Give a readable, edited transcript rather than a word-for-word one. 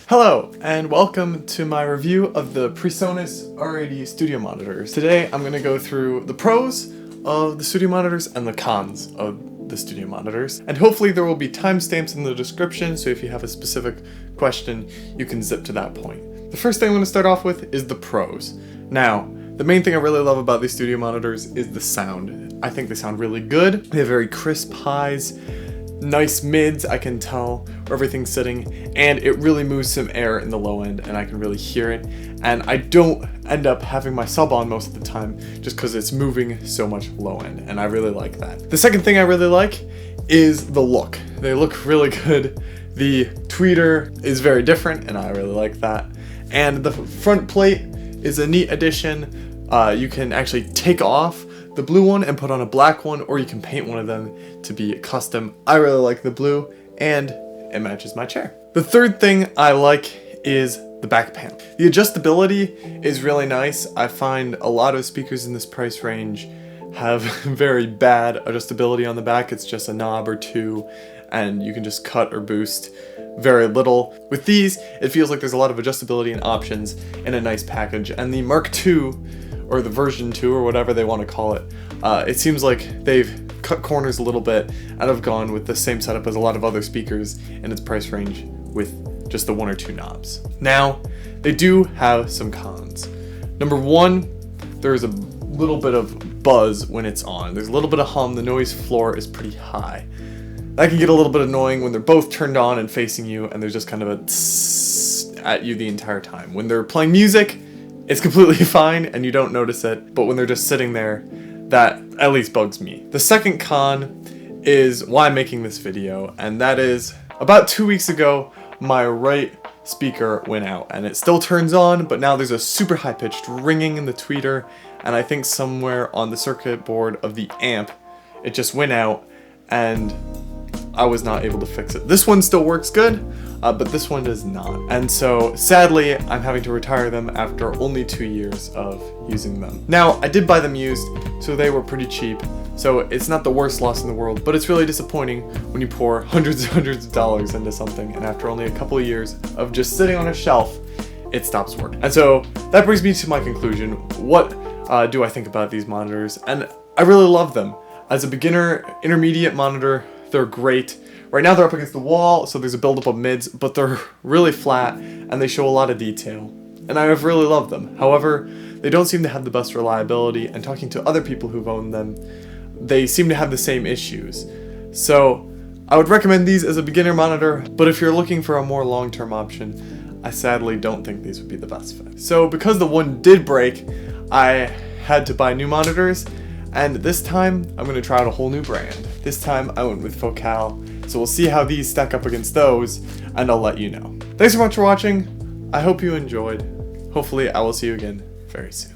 Hello, and welcome to my review of the PreSonus R80 studio monitors. Today I'm going to go through the pros of the studio monitors and the cons of the studio monitors. And hopefully there will be timestamps in the description, so if you have a specific question, you can zip to that point. The first thing I'm going to start off with is the pros. Now, the main thing I really love about these studio monitors is the sound. I think they sound really good. They have very crisp highs, nice mids, I can tell where everything's sitting, and it really moves some air in the low end and I can really hear it, and I don't end up having my sub on most of the time just because it's moving so much low end, and I really like that. The second thing I really like is the look. They look really good. The tweeter is very different and I really like that, and the front plate is a neat addition. You can actually take off the blue one and put on a black one, or you can paint one of them to be custom. I really like the blue and it matches my chair. The third thing I like is the back panel. The adjustability is really nice. I find a lot of speakers in this price range have very bad adjustability on the back. It's just a knob or two and you can just cut or boost very little. With these, it feels like there's a lot of adjustability and options in a nice package, and the Mark II, or the version 2 or whatever they want to call it, it seems like they've cut corners a little bit and have gone with the same setup as a lot of other speakers in its price range with just the 1 or 2 knobs. Now, they do have some cons. Number one, there's a little bit of buzz when it's on. There's a little bit of hum. The noise floor is pretty high. That can get a little bit annoying when they're both turned on and facing you and there's just kind of a tss at you the entire time. When they're playing music, it's completely fine and you don't notice it, but when they're just sitting there, that at least bugs me. The second con is why I'm making this video, and that is about 2 weeks ago, my right speaker went out and it still turns on, but now there's a super high-pitched ringing in the tweeter, and I think somewhere on the circuit board of the amp, it just went out and I was not able to fix it. This one still works good, but this one does not. And so, sadly, I'm having to retire them after only 2 years of using them. Now, I did buy them used, so they were pretty cheap, so it's not the worst loss in the world, but it's really disappointing when you pour hundreds and hundreds of dollars into something, and after only a couple of years of just sitting on a shelf, it stops working. And so, that brings me to my conclusion. What do I think about these monitors? And I really love them. As a beginner, intermediate monitor, they're great. Right now they're up against the wall, so there's a buildup of mids, but they're really flat and they show a lot of detail. And I have really loved them. However, they don't seem to have the best reliability, and talking to other people who've owned them, they seem to have the same issues. So I would recommend these as a beginner monitor, but if you're looking for a more long-term option, I sadly don't think these would be the best fit. So because the one did break, I had to buy new monitors, and this time I'm going to try out a whole new brand. This time I went with Focal, so we'll see how these stack up against those, and I'll let you know. Thanks so much for watching. I hope you enjoyed. Hopefully I will see you again very soon.